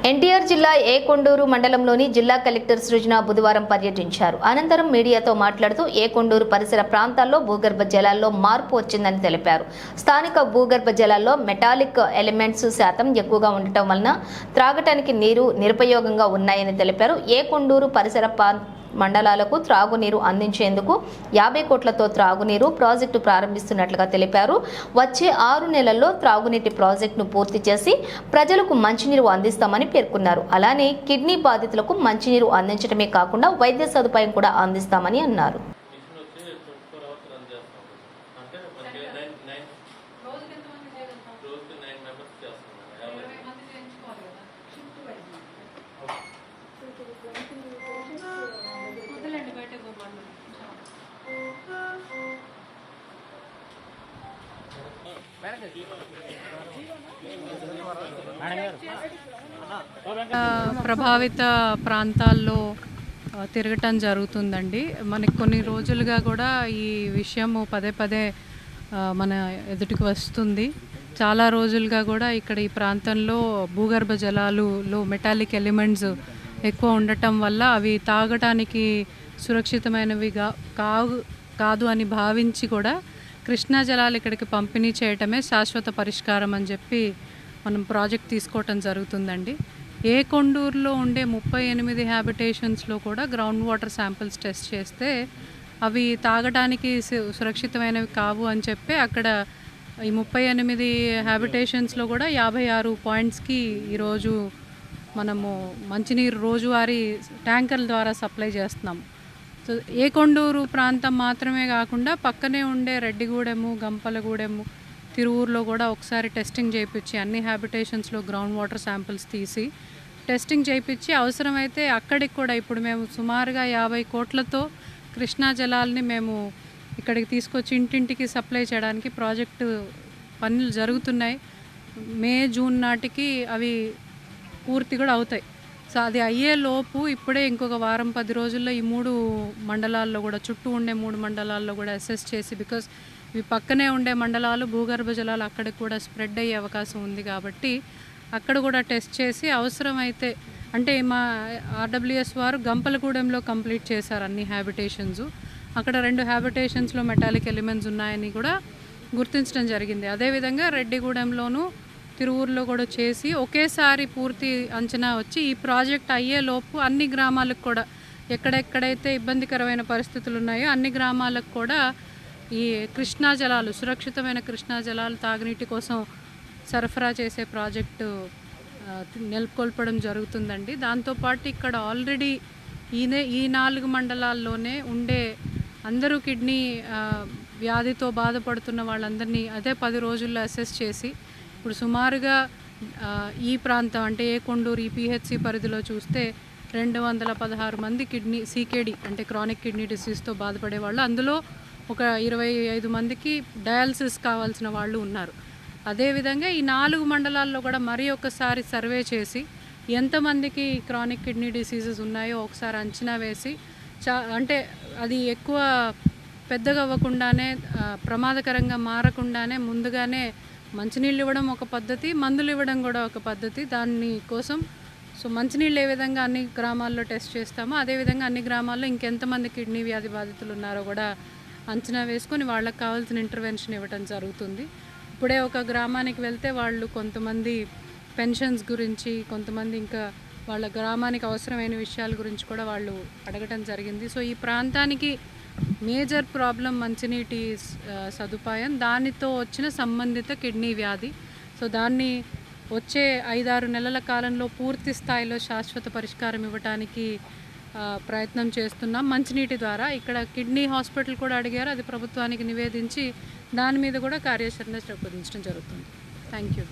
ఎన్టీఆర్ జిల్లా ఏకొండూరు మండలంలోని జిల్లా కలెక్టర్ సృజన బుధవారం పర్యటించారు. అనంతరం మీడియాతో మాట్లాడుతూ ఏకొండూరు పరిసర ప్రాంతాల్లో భూగర్భ జలాల్లో మార్పు వచ్చిందని తెలిపారు. స్థానిక భూగర్భ జలాల్లో మెటాలిక్ ఎలిమెంట్స్ శాతం ఎక్కువగా ఉండటం వలన త్రాగటానికి నీరు నిరుపయోగంగా ఉన్నాయని తెలిపారు. ఏకొండూరు పరిసర మండలాలకు త్రాగునీరు అందించేందుకు 50 కోట్లతో త్రాగునీరు ప్రాజెక్టు ప్రారంభిస్తున్నట్లుగా తెలిపారు. వచ్చే 6 నెలల్లో త్రాగునీటి ప్రాజెక్టును పూర్తి చేసి ప్రజలకు మంచినీరు అందిస్తామని పేర్కొన్నారు. అలానే కిడ్నీ బాధితులకు మంచినీరు అందించడమే కాకుండా వైద్య సదుపాయం కూడా అందిస్తామని అన్నారు. ప్రభావిత ప్రాంతాల్లో తిరగటం జరుగుతుందండి. మనకి కొన్ని రోజులుగా కూడా ఈ విషయం పదే పదే మన ఎదుటికి వస్తుంది. చాలా రోజులుగా కూడా ఇక్కడ ఈ ప్రాంతంలో భూగర్భ జలాలులో మెటాలిక్ ఎలిమెంట్స్ ఎక్కువ ఉండటం వల్ల అవి తాగటానికి సురక్షితమైనవి కాదు అని భావించి కూడా కృష్ణా జలాలు ఇక్కడికి పంపిణీ చేయటమే శాశ్వత పరిష్కారం అని చెప్పి మనం ప్రాజెక్ట్ తీసుకోవటం జరుగుతుందండి. ఏకొండూరులో ఉండే 38 హ్యాబిటేషన్స్లో కూడా గ్రౌండ్ వాటర్ శాంపిల్స్ టెస్ట్ చేస్తే అవి తాగడానికి సురక్షితమైనవి కావు అని చెప్పి అక్కడ ఈ 38 హ్యాబిటేషన్స్లో కూడా 56 పాయింట్స్కి ఈరోజు మనము మంచినీరు రోజువారీ ట్యాంకర్ల ద్వారా సప్లై చేస్తున్నాము. సో ఏకొండూరు ప్రాంతం మాత్రమే కాకుండా పక్కనే ఉండే రెడ్డిగూడెము, గంపలగూడెము, తిరువూరులో కూడా ఒకసారి టెస్టింగ్ చేయించి అన్ని హ్యాబిటేషన్స్లో గ్రౌండ్ వాటర్ శాంపిల్స్ తీసి టెస్టింగ్ చేయించి అవసరమైతే అక్కడికి కూడా ఇప్పుడు మేము సుమారుగా 50 కోట్లతో కృష్ణా జలాల్ని మేము ఇక్కడికి తీసుకొచ్చి ఇంటింటికి సప్లై చేయడానికి ప్రాజెక్టు పనులు జరుగుతున్నాయి. మే, జూన్ నాటికి అవి పూర్తి కూడా అవుతాయి. సో అది అయ్యే లోపు ఇప్పుడే ఇంకొక వారం 10 రోజుల్లో ఈ 3 మండలాల్లో కూడా చుట్టూ ఉండే 3 మండలాల్లో కూడా అసెస్ చేసి, బికాస్ ఇవి పక్కనే ఉండే మండలాలు భూగర్భ జలాలు అక్కడికి కూడా స్ప్రెడ్ అయ్యే అవకాశం ఉంది కాబట్టి అక్కడ కూడా టెస్ట్ చేసి అవసరమైతే అంటే మా ఆర్డబ్ల్యూఎస్ వారు గంపలగూడెంలో కంప్లీట్ చేశారు అన్ని హ్యాబిటేషన్స్. అక్కడ 2 హ్యాబిటేషన్స్లో మెటాలిక్ ఎలిమెంట్స్ ఉన్నాయని కూడా గుర్తించడం జరిగింది. అదేవిధంగా రెడ్డిగూడెంలోనూ తిరువూరులో కూడా చేసి ఒకేసారి పూర్తి అంచనా వచ్చి ఈ ప్రాజెక్ట్ అయ్యేలోపు అన్ని గ్రామాలకు కూడా ఎక్కడెక్కడైతే ఇబ్బందికరమైన పరిస్థితులు ఉన్నాయో అన్ని గ్రామాలకు కూడా ఈ కృష్ణా జలాలు, సురక్షితమైన కృష్ణా జలాలు తాగునీటి కోసం సరఫరా చేసే ప్రాజెక్టు నెలకొల్పడం జరుగుతుందండి. దాంతోపాటు ఇక్కడ ఆల్రెడీ ఈ 4 మండలాల్లోనే ఉండే అందరూ కిడ్నీ వ్యాధితో బాధపడుతున్న వాళ్ళందరినీ అదే 10 రోజుల్లో అసెస్ చేసి ఇప్పుడు సుమారుగా ఈ ప్రాంతం అంటే ఏకొండూరు ఈ పిహెచ్సి పరిధిలో చూస్తే 216 మంది సీకేడి అంటే క్రానిక్ కిడ్నీ డిసీజ్తో బాధపడే వాళ్ళు, అందులో ఒక 25 మందికి డయాలసిస్ కావాల్సిన వాళ్ళు ఉన్నారు. అదేవిధంగా ఈ 4 మండలాల్లో కూడా మరి ఒకసారి సర్వే చేసి ఎంతమందికి క్రానిక్ కిడ్నీ డిసీజెస్ ఉన్నాయో ఒకసారి అంచనా వేసి అంటే అది ఎక్కువ పెద్దగా అవ్వకుండానే ప్రమాదకరంగా మారకుండానే ముందుగానే మంచినీళ్ళు ఇవ్వడం ఒక పద్ధతి, మందులు ఇవ్వడం కూడా ఒక పద్ధతి. దాని కోసం సో మంచినీళ్ళు ఏ విధంగా అన్ని గ్రామాల్లో టెస్ట్ చేస్తామో అదేవిధంగా అన్ని గ్రామాల్లో ఇంకెంతమంది కిడ్నీ వ్యాధి బాధితులు ఉన్నారో కూడా అంచనా వేసుకొని వాళ్ళకి కావాల్సిన ఇంటర్వెన్షన్ ఇవ్వడం జరుగుతుంది. ఇప్పుడే ఒక గ్రామానికి వెళ్తే వాళ్ళు కొంతమంది పెన్షన్స్ గురించి, కొంతమంది ఇంకా వాళ్ళ గ్రామానికి అవసరమైన విషయాల గురించి కూడా వాళ్ళు అడగటం జరిగింది. సో ఈ ప్రాంతానికి మేజర్ ప్రాబ్లం మంచినీటి సదుపాయం, దానితో వచ్చిన సంబంధిత కిడ్నీ వ్యాధి. సో దాన్ని వచ్చే 5-6 నెలల కాలంలో పూర్తి స్థాయిలో శాశ్వత పరిష్కారం ఇవ్వడానికి ప్రయత్నం చేస్తున్నాం మంచినీటి ద్వారా. ఇక్కడ కిడ్నీ హాస్పిటల్ కూడా అడిగారు, అది ప్రభుత్వానికి నివేదించి దాని మీద కూడా కార్యాచరణ రూపొందించడం జరుగుతుంది. Thank you.